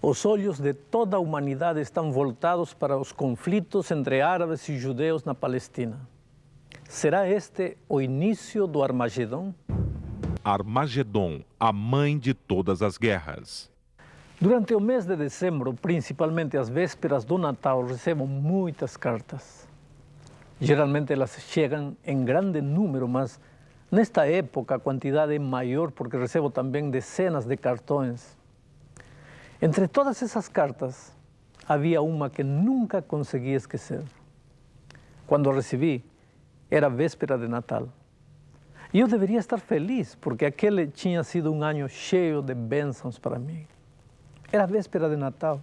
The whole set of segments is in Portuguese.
Os olhos de toda a humanidade estão voltados para os conflitos entre árabes e judeus na Palestina. Será este o início do Armagedon? Armagedon, a mãe de todas as guerras. Durante o mês de dezembro, principalmente às vésperas do Natal, recebo muitas cartas. Geralmente elas chegam em grande número, mas nesta época a quantidade é maior porque recebo também dezenas de cartões. Entre todas essas cartas, havia uma que nunca consegui esquecer. Quando a recebi, era véspera de Natal. E eu deveria estar feliz, porque aquele tinha sido um ano cheio de bênçãos para mim. Era véspera de Natal.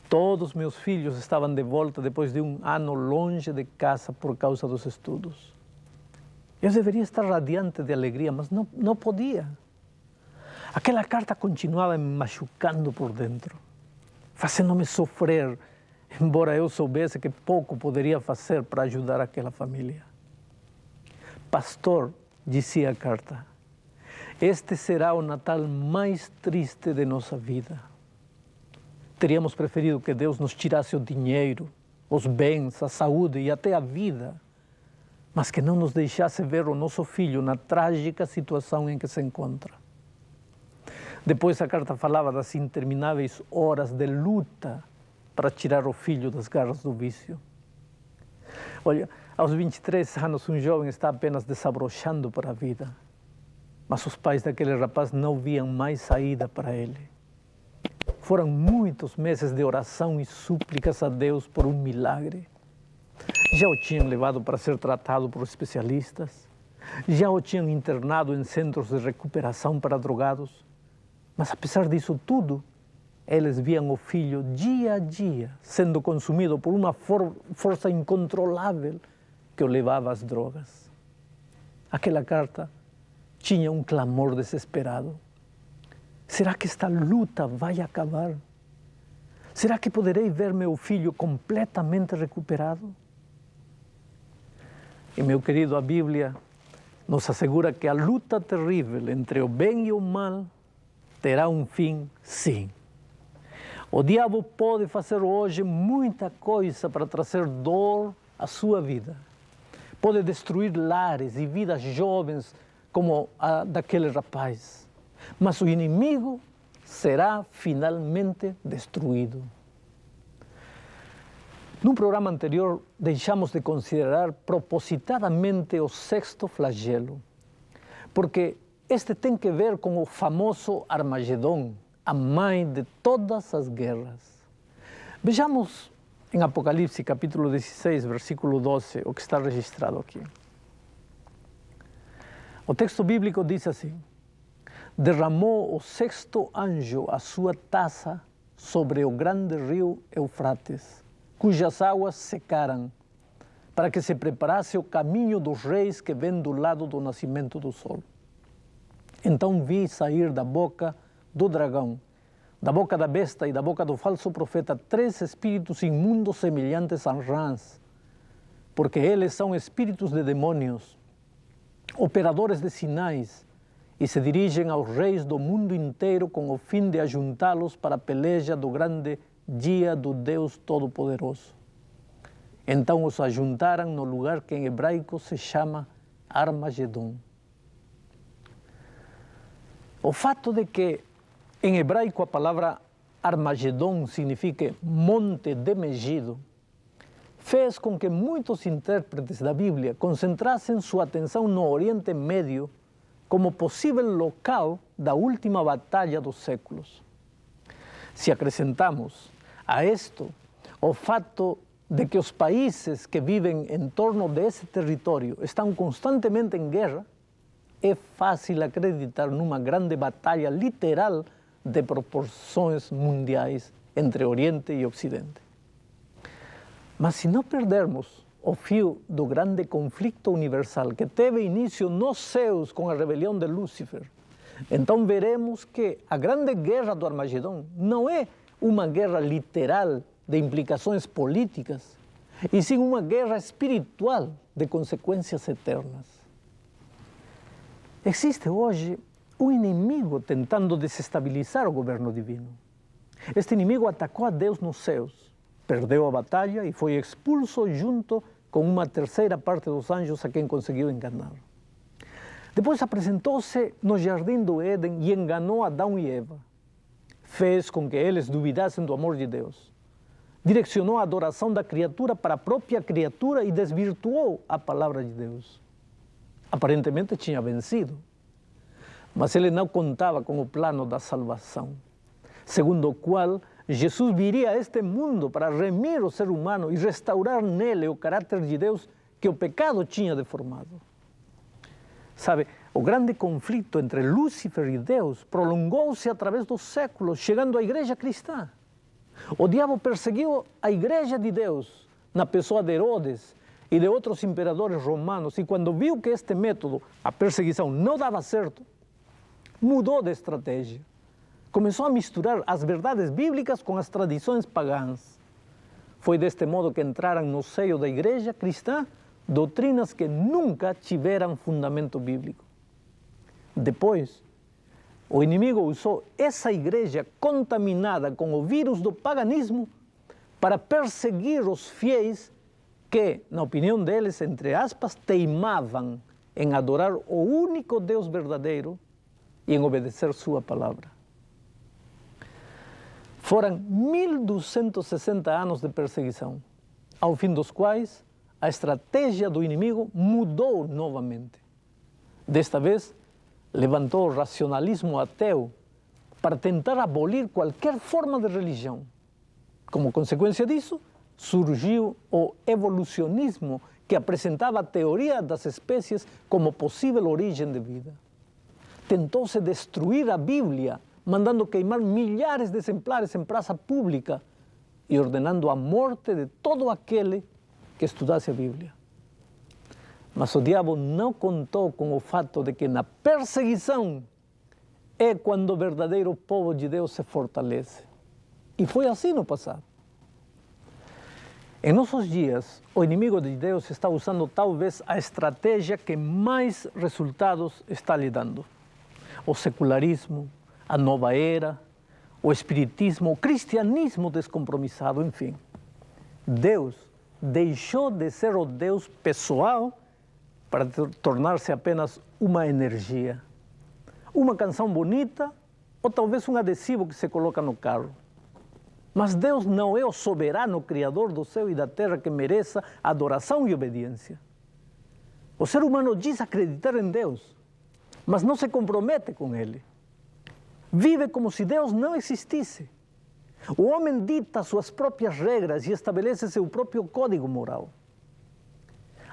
Todos meus filhos estavam de volta depois de um ano longe de casa por causa dos estudos. Eu deveria estar radiante de alegria, mas não podia. Aquela carta continuava me machucando por dentro, fazendo-me sofrer, embora eu soubesse que pouco poderia fazer para ajudar aquela família. Pastor, dizia a carta, este será o Natal mais triste de nossa vida. Teríamos preferido que Deus nos tirasse o dinheiro, os bens, a saúde e até a vida, mas que não nos deixasse ver o nosso filho na trágica situação em que se encontra. Depois a carta falava das intermináveis horas de luta para tirar o filho das garras do vício. Olha, aos 23 anos um jovem está apenas desabrochando para a vida, mas os pais daquele rapaz não viam mais saída para ele. Foram muitos meses de oração e súplicas a Deus por um milagre. Já o tinham levado para ser tratado por especialistas, já o tinham internado em centros de recuperação para drogados, mas apesar disso tudo, eles viam o filho dia a dia sendo consumido por uma força incontrolável que o levava às drogas. Aquela carta tinha um clamor desesperado. Será que esta luta vai acabar? Será que poderei ver meu filho completamente recuperado? E, meu querido, a Bíblia nos assegura que a luta terrível entre o bem e o mal terá um fim, sim. O diabo pode fazer hoje muita coisa para trazer dor à sua vida. Pode destruir lares e vidas jovens como a daquele rapaz. Mas o inimigo será finalmente destruído. No programa anterior, deixamos de considerar propositadamente o sexto flagelo, porque este tem que ver com o famoso Armagedon, a mãe de todas as guerras. Vejamos em Apocalipse, capítulo 16, versículo 12, o que está registrado aqui. O texto bíblico diz assim: derramou o sexto anjo a sua taça sobre o grande rio Eufrates, cujas águas secaram, para que se preparasse o caminho dos reis que vem do lado do nascimento do sol. Então vi sair da boca do dragão, da boca da besta e da boca do falso profeta 3 espíritos imundos semelhantes a rãs, porque eles são espíritos de demônios, operadores de sinais, e se dirigem aos reis do mundo inteiro com o fim de ajuntá-los para a peleja do grande dia do Deus Todo-Poderoso. Então os ajuntaram no lugar que em hebraico se chama Armagedon. O fato de que em hebraico a palavra Armagedon signifique monte de Megido fez com que muitos intérpretes da Bíblia concentrassem sua atenção no Oriente Médio como possível local da última batalha dos séculos. Se acrescentamos a isto o fato de que os países que vivem em torno desse território estão constantemente em guerra, é fácil acreditar numa grande batalha literal de proporções mundiais entre Oriente e Ocidente. Mas se não perdermos o fio do grande conflito universal que teve início nos céus com a rebelião de Lúcifer, então veremos que a grande guerra do Armagedon não é uma guerra literal de implicações políticas, e sim uma guerra espiritual de consequências eternas. Existe hoje um inimigo tentando desestabilizar o governo divino. Este inimigo atacou a Deus nos céus, perdeu a batalha e foi expulso junto com uma terceira parte dos anjos a quem conseguiu enganar. Depois apresentou-se no jardim do Éden e enganou Adão e Eva. Fez com que eles duvidassem do amor de Deus. Direcionou a adoração da criatura para a própria criatura e desvirtuou a palavra de Deus. Aparentemente tinha vencido, mas ele não contava com o plano da salvação, segundo o qual Jesus viria a este mundo para remir o ser humano e restaurar nele o caráter de Deus que o pecado tinha deformado. Sabe, o grande conflito entre Lúcifer e Deus prolongou-se através dos séculos, chegando à igreja cristã. O diabo perseguiu a igreja de Deus na pessoa de Herodes e de outros imperadores romanos, e quando viu que este método, a perseguição, não dava certo, mudou de estratégia. Começou a misturar as verdades bíblicas com as tradições pagãs. Foi deste modo que entraram no seio da igreja cristã doutrinas que nunca tiveram fundamento bíblico. Depois, o inimigo usou essa igreja contaminada com o vírus do paganismo para perseguir os fiéis que, na opinião deles, entre aspas, teimavam em adorar o único Deus verdadeiro e em obedecer sua palavra. Foram 1260 anos de perseguição, ao fim dos quais a estratégia do inimigo mudou novamente. Desta vez, levantou o racionalismo ateu para tentar abolir qualquer forma de religião. Como consequência disso, surgiu o evolucionismo, que apresentava a teoria das espécies como possível origem de vida. Tentou-se destruir a Bíblia, mandando queimar milhares de exemplares em praça pública e ordenando a morte de todo aquele que estudasse a Bíblia. Mas o diabo não contou com o fato de que na perseguição é quando o verdadeiro povo de Deus se fortalece. E foi assim no passado. Em nossos dias, o inimigo de Deus está usando talvez a estratégia que mais resultados está lhe dando. O secularismo, a nova era, o espiritismo, o cristianismo descompromissado, enfim. Deus deixou de ser o Deus pessoal para tornar-se apenas uma energia. Uma canção bonita ou talvez um adesivo que se coloca no carro. Mas Deus não é o soberano Criador do céu e da terra que mereça adoração e obediência. O ser humano diz acreditar em Deus, mas não se compromete com Ele. Vive como se Deus não existisse. O homem dita suas próprias regras e estabelece seu próprio código moral.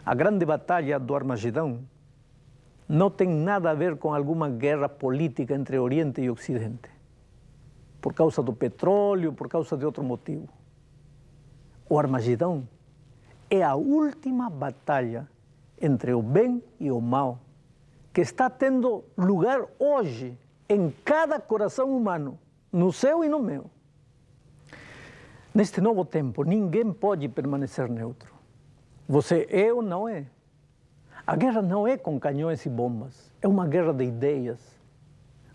A grande batalha do Armagedão não tem nada a ver com alguma guerra política entre Oriente e Ocidente, por causa do petróleo, por causa de outro motivo. O Armagedão é a última batalha entre o bem e o mal, que está tendo lugar hoje em cada coração humano, no seu e no meu. Neste novo tempo, ninguém pode permanecer neutro. Você é ou não é? A guerra não é com canhões e bombas, é uma guerra de ideias.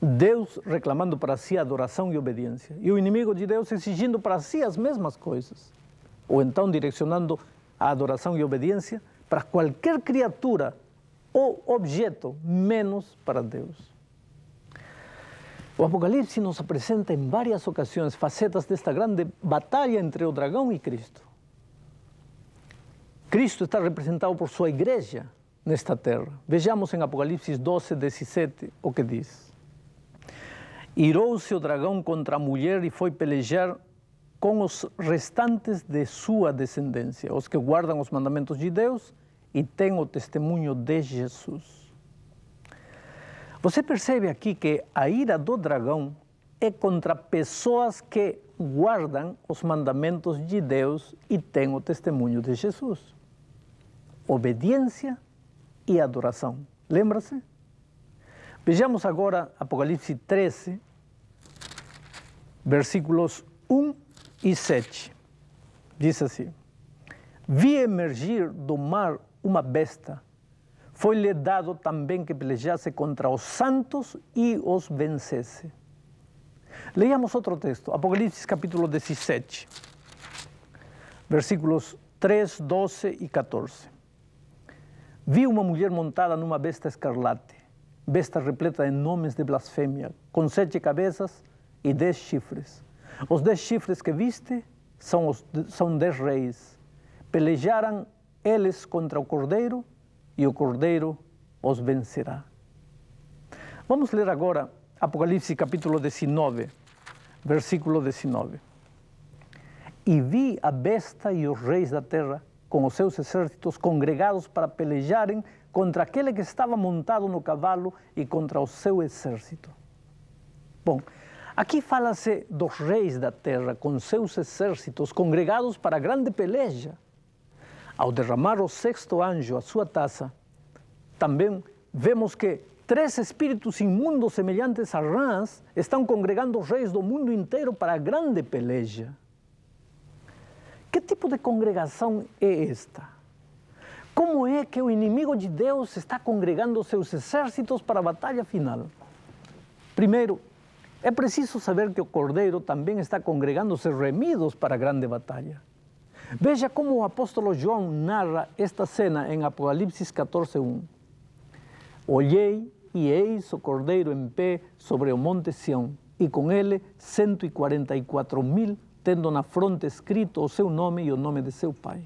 Deus reclamando para si adoração e obediência, e o inimigo de Deus exigindo para si as mesmas coisas, ou então direcionando a adoração e obediência para qualquer criatura ou objeto, menos para Deus. O Apocalipse nos apresenta em várias ocasiões facetas desta grande batalha entre o dragão e Cristo. Cristo está representado por sua igreja nesta terra. Vejamos em Apocalipse 12, 17 o que diz. Irou-se o dragão contra a mulher e foi pelejar com os restantes de sua descendência, os que guardam os mandamentos de Deus e têm o testemunho de Jesus. Você percebe aqui que a ira do dragão é contra pessoas que guardam os mandamentos de Deus e têm o testemunho de Jesus. Obediência e adoração. Lembra-se? Vejamos agora Apocalipse 13, versículos 1 e 7. Diz assim: Vi emergir do mar uma besta. Foi-lhe dado também que pelejasse contra os santos e os vencesse. Leamos outro texto, Apocalipse capítulo 17, versículos 3, 12 e 14. Vi uma mulher montada numa besta escarlate, besta repleta de nomes de blasfêmia, com 7 cabeças e 10 chifres. Os 10 chifres que viste são 10 reis. Pelejaram eles contra o Cordeiro e o Cordeiro os vencerá. Vamos ler agora Apocalipse capítulo 19, versículo 19. E vi a besta e os reis da terra com os seus exércitos congregados para pelejarem contra aquele que estava montado no cavalo e contra o seu exército. Bom, aqui fala-se dos reis da terra com seus exércitos congregados para a grande peleja. Ao derramar o 6º anjo a sua taça, também vemos que 3 espíritos imundos semelhantes a rãs estão congregando os reis do mundo inteiro para a grande peleja. Que tipo de congregação é esta? Como é que o inimigo de Deus está congregando seus exércitos para a batalha final? Primeiro, é preciso saber que o Cordeiro também está congregando seus remidos para a grande batalha. Veja como o apóstolo João narra esta cena em Apocalipse 14:1. Olhei e eis o Cordeiro em pé sobre o monte Sião, e com ele 144.000, tendo na fronte escrito o seu nome e o nome de seu pai.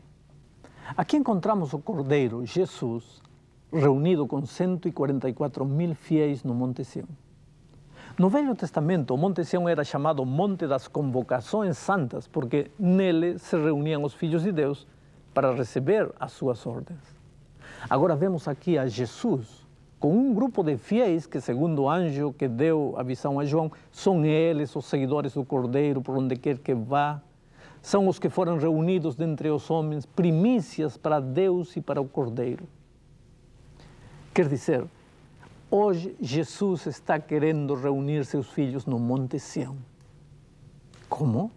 Aqui encontramos o Cordeiro, Jesus, reunido com 144.000 fiéis no monte Sião. No Velho Testamento, o monte Sião era chamado Monte das Convocações Santas, porque nele se reuniam os filhos de Deus para receber as suas ordens. Agora vemos aqui a Jesus, com um grupo de fiéis que, segundo o anjo que deu a visão a João, são eles os seguidores do Cordeiro por onde quer que vá. São os que foram reunidos dentre os homens, primícias para Deus e para o Cordeiro. Quer dizer, hoje Jesus está querendo reunir seus filhos no Monte Sião. Como?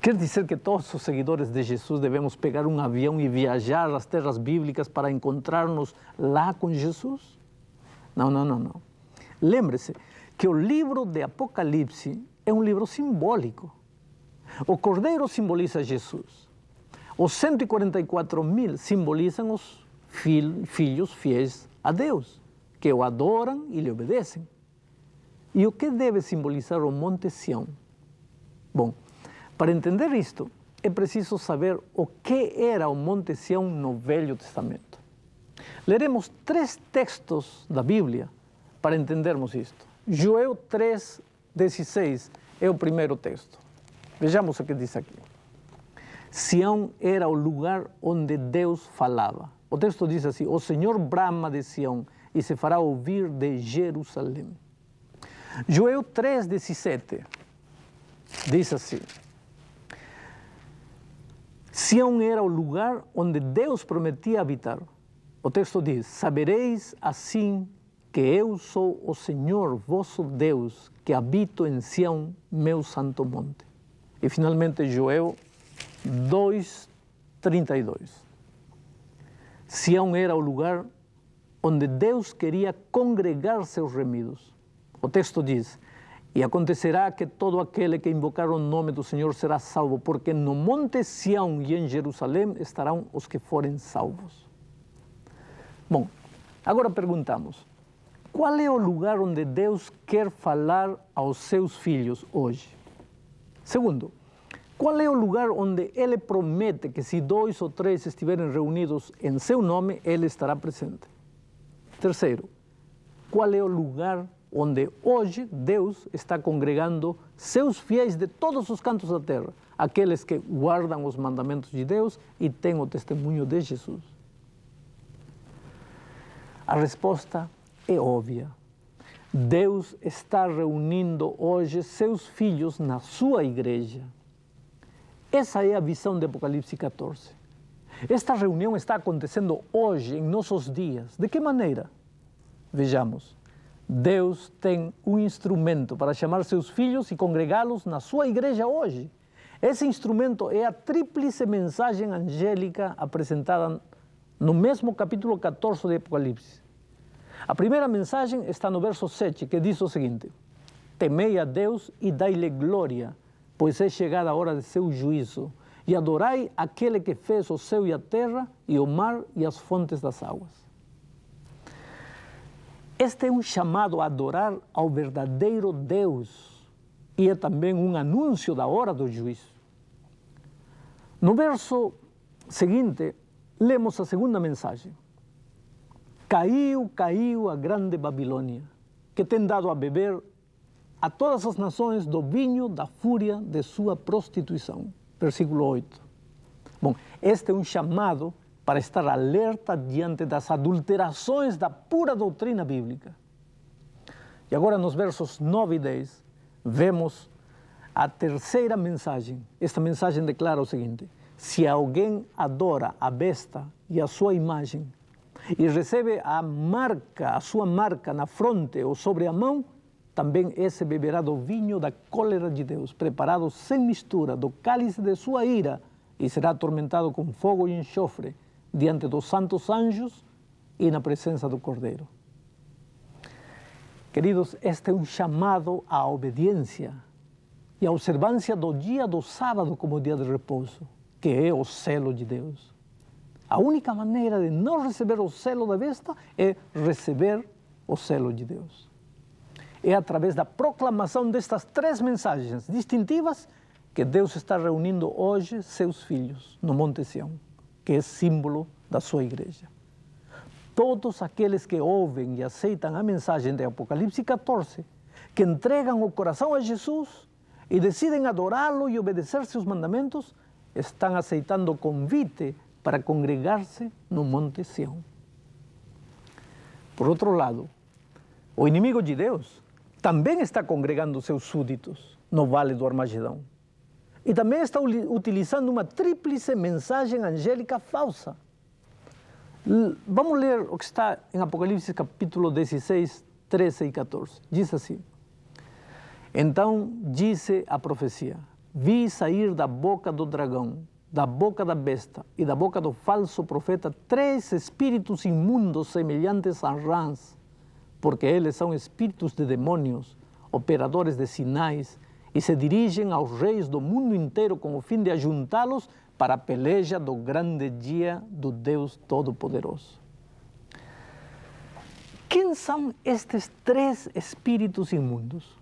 Quer dizer que todos os seguidores de Jesus devemos pegar um avião e viajar às terras bíblicas para encontrar-nos lá com Jesus? Não. Lembre-se que o livro de Apocalipse é um livro simbólico. O Cordeiro simboliza Jesus. Os 144.000 simbolizam os filhos fiéis a Deus, que o adoram e lhe obedecem. E o que deve simbolizar o Monte Sião? Bom, para entender isto, é preciso saber o que era o Monte Sião no Velho Testamento. Leremos 3 textos da Bíblia para entendermos isto. Joel 3:16 é o primeiro texto. Vejamos o que diz aqui. Sião era o lugar onde Deus falava. O texto diz assim: o Senhor brama de Sião e se fará ouvir de Jerusalém. Joel 3:17 diz assim: Sião era o lugar onde Deus prometia habitar. O texto diz: sabereis assim que eu sou o Senhor vosso Deus, que habito em Sião, meu santo monte. E finalmente Joel 2:32. Sião era o lugar onde Deus queria congregar seus remidos. O texto diz: e acontecerá que todo aquele que invocar o nome do Senhor será salvo, porque no monte Sião e em Jerusalém estarão os que forem salvos. Bom, agora perguntamos: qual é o lugar onde Deus quer falar aos seus filhos hoje? Segundo, qual é o lugar onde Ele promete que se 2 ou 3 estiverem reunidos em seu nome, Ele estará presente? Terceiro, qual é o lugar onde hoje Deus está congregando seus fiéis de todos os cantos da terra, aqueles que guardam os mandamentos de Deus e têm o testemunho de Jesus? A resposta é óbvia. Deus está reunindo hoje seus filhos na sua igreja. Essa é a visão de Apocalipse 14. Esta reunião está acontecendo hoje, em nossos dias. De que maneira? Vejamos. Deus tem um instrumento para chamar seus filhos e congregá-los na sua igreja hoje. Esse instrumento é a tríplice mensagem angélica apresentada no mesmo capítulo 14 de Apocalipse. A primeira mensagem está no verso 7, que diz o seguinte: temei a Deus e dai-lhe glória, pois é chegada a hora de seu juízo. E adorai aquele que fez o céu e a terra, e o mar e as fontes das águas. Este é um chamado a adorar ao verdadeiro Deus, e é também um anúncio da hora do juízo. No verso seguinte, lemos a segunda mensagem. Caiu, caiu a grande Babilônia, que tem dado a beber a todas as nações do vinho da fúria de sua prostituição. Versículo 8. Bom, este é um chamado para estar alerta diante das adulterações da pura doutrina bíblica. E agora, nos versos 9 e 10, vemos a terceira mensagem. Esta mensagem declara o seguinte: se alguém adora a besta e a sua imagem, e recebe a sua marca na fronte ou sobre a mão, também esse beberá do vinho da cólera de Deus, preparado sem mistura, do cálice de sua ira, e será atormentado com fogo e enxofre, diante dos santos anjos e na presença do Cordeiro. Queridos, este é um chamado à obediência e à observância do dia do sábado como dia de repouso, que é o selo de Deus. A única maneira de não receber o selo da besta é receber o selo de Deus. É através da proclamação destas três mensagens distintivas que Deus está reunindo hoje seus filhos no Monte Sião, que é símbolo da sua igreja. Todos aqueles que ouvem e aceitam a mensagem de Apocalipse 14, que entregam o coração a Jesus e decidem adorá-lo e obedecer seus mandamentos, estão aceitando o convite para congregar-se no Monte Sião. Por outro lado, o inimigo de Deus também está congregando seus súditos no Vale do Armagedão. E também está utilizando uma tríplice mensagem angélica falsa. Vamos ler o que está em Apocalipse capítulo 16, 13 e 14. Diz assim: então disse a profecia: vi sair da boca do dragão, da boca da besta e da boca do falso profeta 3 espíritos imundos semelhantes a rãs, porque eles são espíritos de demônios, operadores de sinais, e se dirigem aos reis do mundo inteiro com o fim de ajuntá-los para a peleja do grande dia do Deus Todo-Poderoso. Quem são estes 3 espíritos imundos?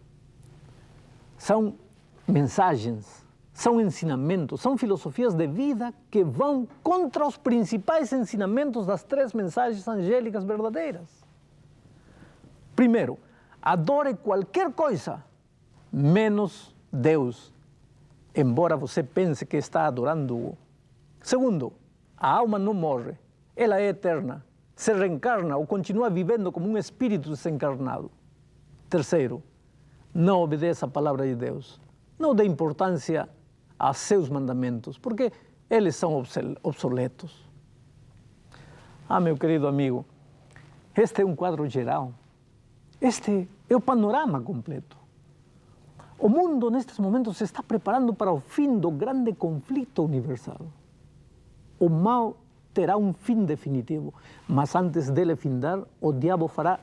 São mensagens, são ensinamentos, são filosofias de vida que vão contra os principais ensinamentos das 3 mensagens angélicas verdadeiras. Primeiro, adore qualquer coisa, menos Deus, embora você pense que está adorando-o. Segundo, a alma não morre, ela é eterna, se reencarna ou continua vivendo como um espírito desencarnado. Terceiro, não obedeça a palavra de Deus, não dê importância a seus mandamentos, porque eles são obsoletos. Ah, meu querido amigo, este é um quadro geral. Este é o panorama completo. O mundo, nestes momentos, se está preparando para o fim do grande conflito universal. O mal terá um fim definitivo, mas antes dele findar, o diabo fará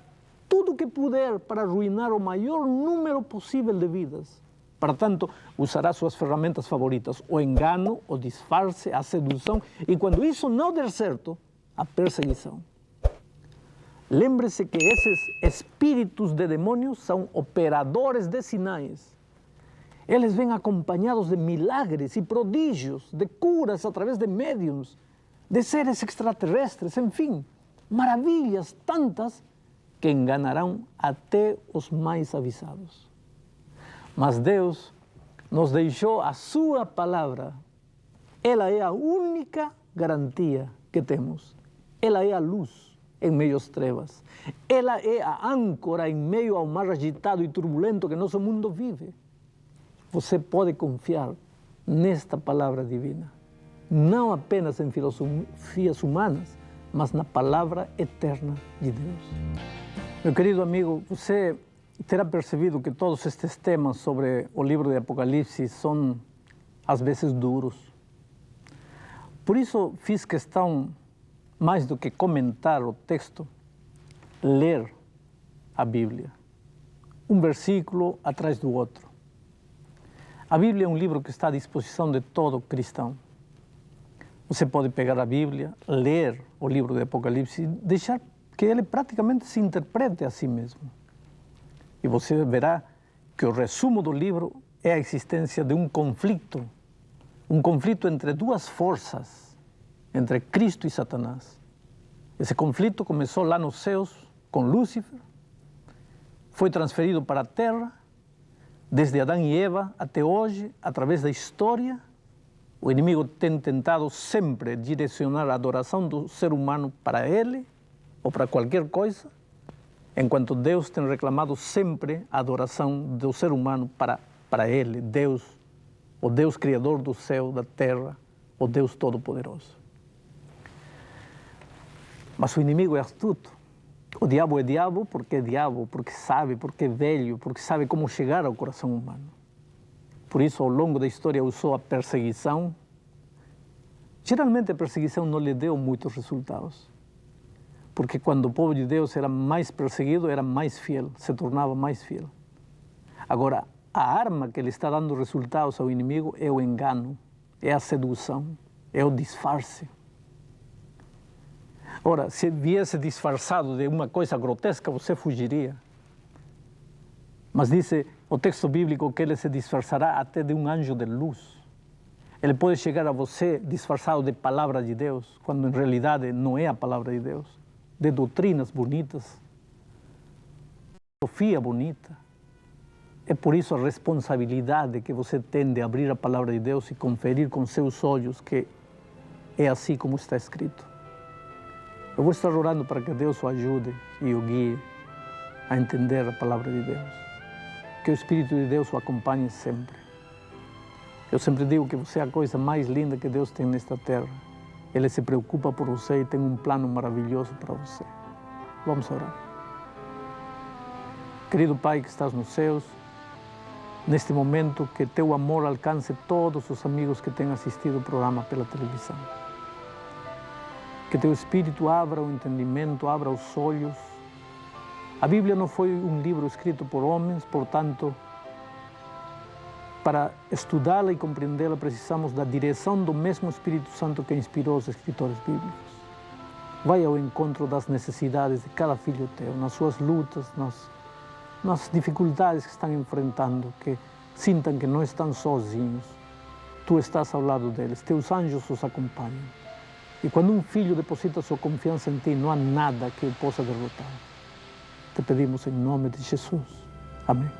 tudo o que puder para arruinar o maior número possível de vidas. Para tanto, usará suas ferramentas favoritas, o engano, o disfarce, a sedução, e quando isso não der certo, a perseguição. Lembre-se que esses espíritos de demônios são operadores de sinais. Eles vêm acompanhados de milagres e prodígios, de curas através de médiuns, de seres extraterrestres, enfim, maravilhas tantas que enganarão até os mais avisados. Mas Deus nos deixou a sua palavra. Ela é a única garantia que temos. Ela é a luz em meio às trevas. Ela é a âncora em meio ao mar agitado e turbulento que nosso mundo vive. Você pode confiar nesta palavra divina, não apenas em filosofias humanas, mas na palavra eterna de Deus. Meu querido amigo, você terá percebido que todos estes temas sobre o livro de Apocalipse são, às vezes, duros. Por isso, fiz questão, mais do que comentar o texto, ler a Bíblia. um versículo atrás do outro. A Bíblia é um livro que está à disposição de todo cristão. Você pode pegar a Bíblia, ler o livro de Apocalipse e deixar que ele praticamente se interprete a si mesmo. E você verá que o resumo do livro é a existência de um conflito entre duas forças, entre Cristo e Satanás. Esse conflito começou lá nos céus com Lúcifer, foi transferido para a terra, desde Adão e Eva até hoje, através da história. O inimigo tem tentado sempre direcionar a adoração do ser humano para ele ou para qualquer coisa, enquanto Deus tem reclamado sempre a adoração do ser humano para ele, Deus, o Deus Criador do céu, da terra, o Deus Todo-Poderoso. Mas o inimigo é astuto. O diabo é diabo, porque sabe, porque é velho, porque sabe como chegar ao coração humano. Por isso, ao longo da história, usou a perseguição. Geralmente, a perseguição não lhe deu muitos resultados. Porque quando o povo de Deus era mais perseguido, era mais fiel, se tornava mais fiel. Agora, a arma que ele está dando resultados ao inimigo é o engano, é a sedução, é o disfarce. Ora, se viesse disfarçado de uma coisa grotesca, você fugiria. Mas diz o texto bíblico que ele se disfarçará até de um anjo de luz. Ele pode chegar a você disfarçado de palavra de Deus, quando em realidade não é a palavra de Deus, de doutrinas bonitas, filosofia bonita. É por isso a responsabilidade que você tem de abrir a palavra de Deus e conferir com seus olhos que é assim como está escrito. Eu vou estar orando para que Deus o ajude e o guie a entender a palavra de Deus. Que o Espírito de Deus o acompanhe sempre. Eu sempre digo que você é a coisa mais linda que Deus tem nesta terra. Ele se preocupa por você e tem um plano maravilhoso para você. Vamos orar. Querido Pai que estás nos céus, neste momento que teu amor alcance todos os amigos que têm assistido o programa pela televisão. Que teu Espírito abra o entendimento, abra os olhos. A Bíblia não foi um livro escrito por homens, portanto, para estudá-la e compreendê-la, precisamos da direção do mesmo Espírito Santo que inspirou os escritores bíblicos. Vai ao encontro das necessidades de cada filho teu, nas suas lutas, nas dificuldades que estão enfrentando, que sintam que não estão sozinhos. Tu estás ao lado deles, teus anjos os acompanham. E quando um filho deposita sua confiança em ti, não há nada que o possa derrotar. Te pedimos em nome de Jesus. Amém.